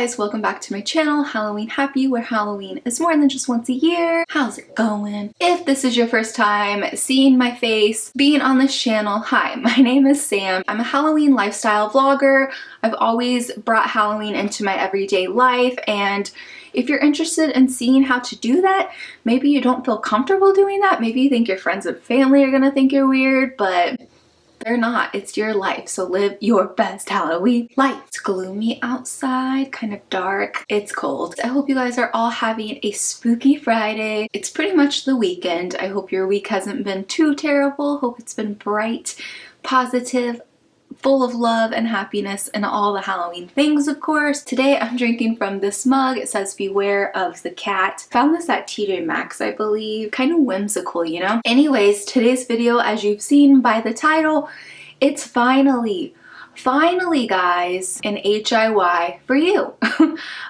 guys, welcome back to my channel, Halloween Happy, where Halloween is more than just once a year. How's it going? If this is your first time seeing my face, being on this channel, hi, my name is Sam. I'm a Halloween lifestyle vlogger. I've always brought Halloween into my everyday life, and if you're interested in seeing how to do that, maybe you don't feel comfortable doing that, maybe you think your friends and family are gonna think you're weird, but they're not. It's your life, so live your best Halloween life. It's gloomy outside, kind of dark. It's cold. I hope you guys are all having a spooky Friday. It's pretty much the weekend. I hope your week hasn't been too terrible. Hope it's been bright, positive, full of love and happiness and all the Halloween things, of course. Today I'm drinking from this mug. It says beware of the cat. Found this at TJ Maxx, I believe. Kind of whimsical, you know? Anyways, today's video, as you've seen by the title, it's finally guys, an HIY for you.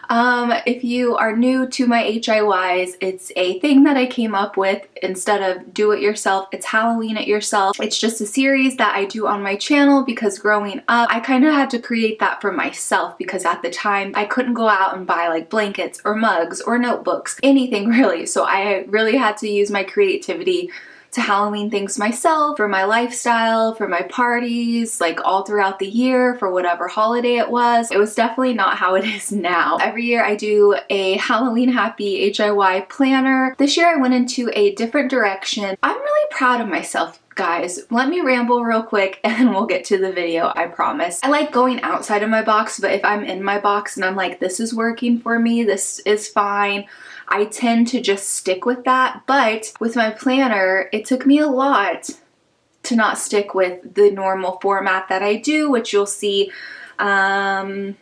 If you are new to my HIYs, it's a thing that I came up with. Instead of do it yourself, it's Halloween it yourself. It's just a series that I do on my channel because growing up, I kind of had to create that for myself because at the time I couldn't go out and buy like blankets or mugs or notebooks, anything really. So I really had to use my creativity to Halloween things myself, for my lifestyle, for my parties, like all throughout the year, for whatever holiday it was. It was definitely not how it is now. Every year I do a Halloween Happy HIY planner. This year I went into a different direction. I'm really proud of myself, guys. Let me ramble real quick and then we'll get to the video, I promise. I like going outside of my box, but if I'm in my box and I'm like, this is working for me, this is fine, I tend to just stick with that. But with my planner, it took me a lot to not stick with the normal format that I do, which you'll see in a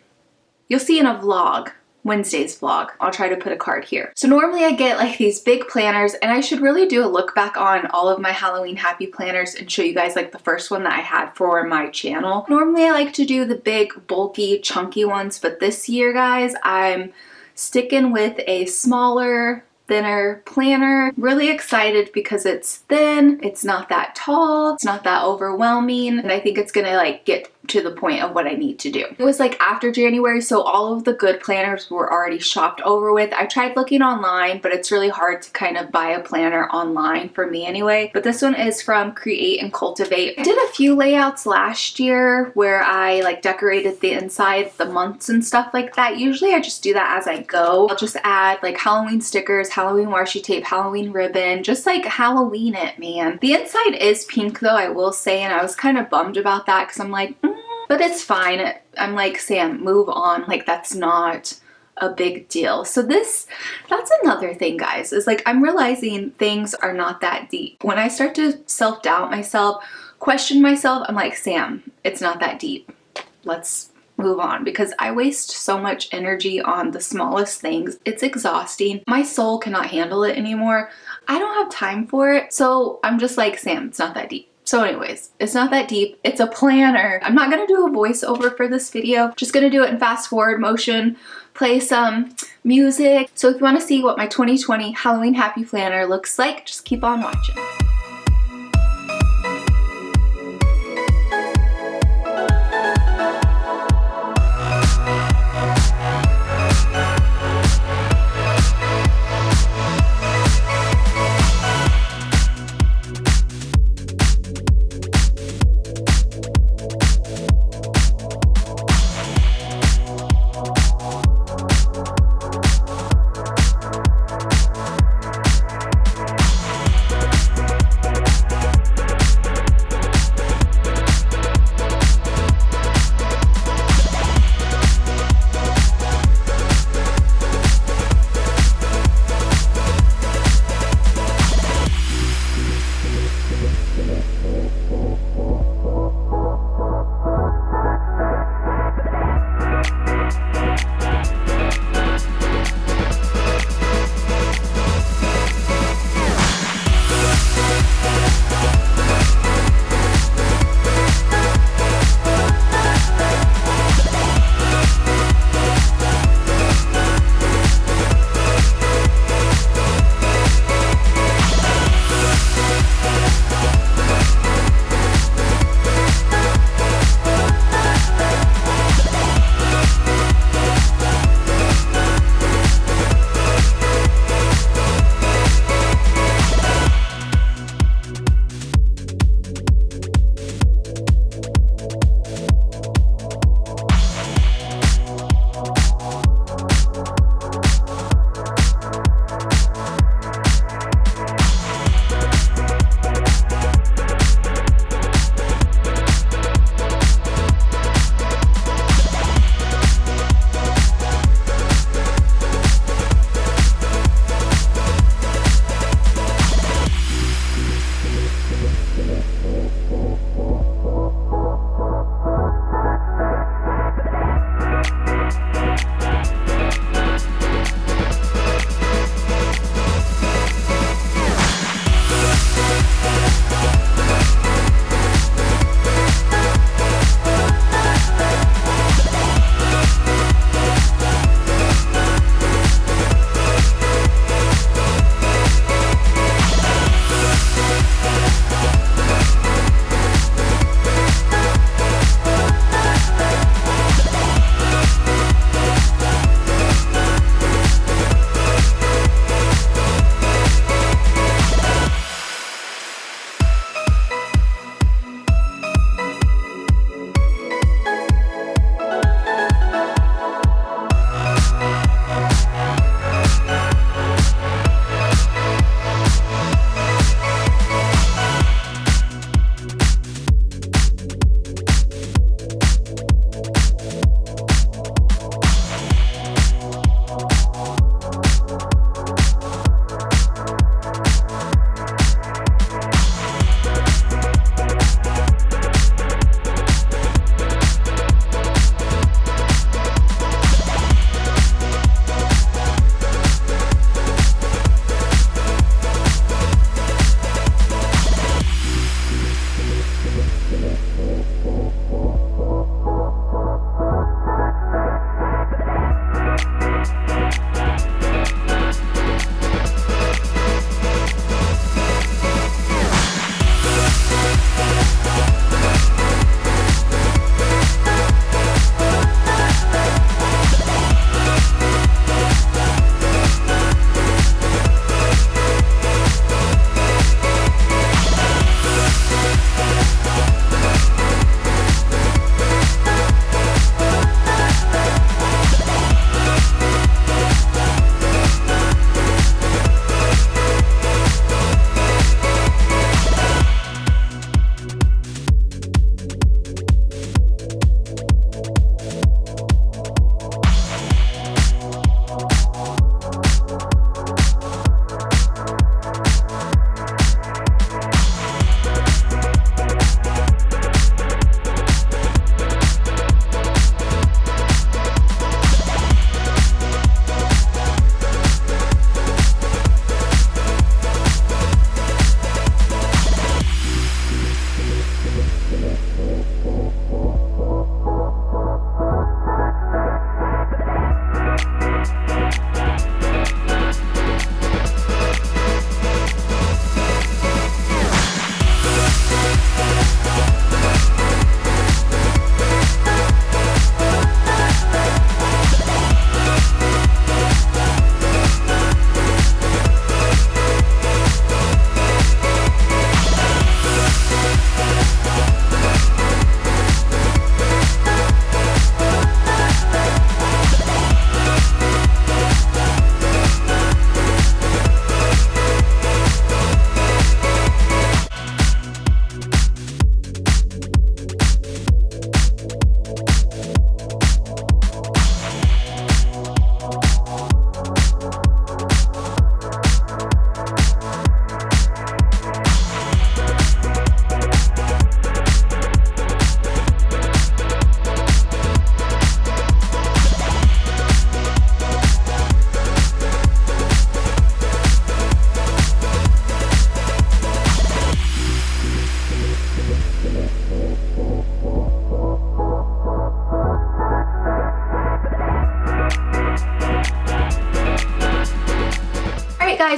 vlog. Wednesday's vlog. I'll try to put a card here. So normally I get like these big planners, and I should really do a look back on all of my Halloween Happy planners and show you guys like the first one that I had for my channel. Normally I like to do the big, bulky, chunky ones, but this year, guys, I'm sticking with a smaller, thinner planner. Really excited because it's thin, it's not that tall, it's not that overwhelming, and I think it's gonna like get to the point of what I need to do. It was like after January, so all of the good planners were already shopped over with. I tried looking online, but it's really hard to kind of buy a planner online for me anyway. But this one is from Create and Cultivate. I did a few layouts last year where I like decorated the inside, the months and stuff like that. Usually I just do that as I go. I'll just add like Halloween stickers, Halloween washi tape, Halloween ribbon, just like Halloween it, man. The inside is pink though, I will say, and I was kind of bummed about that because I'm like, but it's fine. I'm like, Sam, move on. Like, that's not a big deal. So that's another thing, guys, is like I'm realizing things are not that deep. When I start to self-doubt myself, question myself, I'm like, Sam, it's not that deep. Let's move on, because I waste so much energy on the smallest things. It's exhausting. My soul cannot handle it anymore. I don't have time for it. So I'm just like, Sam, it's not that deep. So anyways, it's not that deep. It's a planner. I'm not gonna do a voiceover for this video. Just gonna do it in fast forward motion, play some music. So if you wanna see what my 2020 Halloween Happy planner looks like, just keep on watching.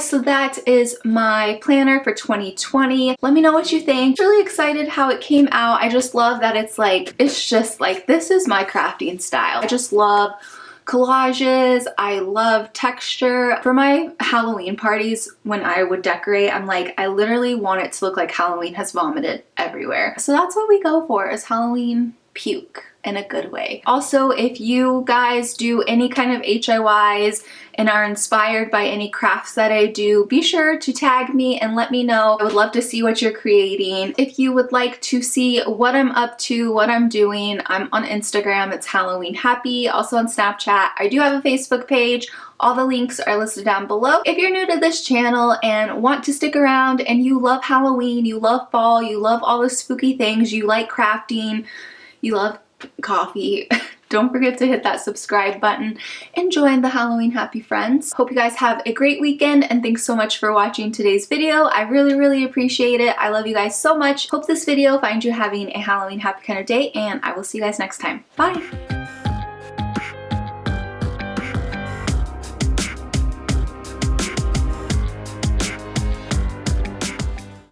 guys, so that is my planner for 2020. Let me know what you think. Really excited how it came out. I just love that it's just like, this is my crafting style. I just love collages. I love texture. For my Halloween parties, when I would decorate, I'm like, I literally want it to look like Halloween has vomited everywhere. So that's what we go for, is Halloween puke in a good way. Also, if you guys do any kind of HIYs and are inspired by any crafts that I do, be sure to tag me and let me know. I would love to see what you're creating. If you would like to see what I'm up to, what I'm doing, I'm on Instagram, it's Halloween Happy. Also on Snapchat. I do have a Facebook page. All the links are listed down below. If you're new to this channel and want to stick around and you love Halloween, you love fall, you love all the spooky things, you like crafting, you love coffee, don't forget to hit that subscribe button and join the Halloween Happy friends. Hope you guys have a great weekend, and thanks so much for watching today's video. I really appreciate it. I love you guys so much. Hope this video finds you having a Halloween happy kind of day, and I will see you guys next time. Bye!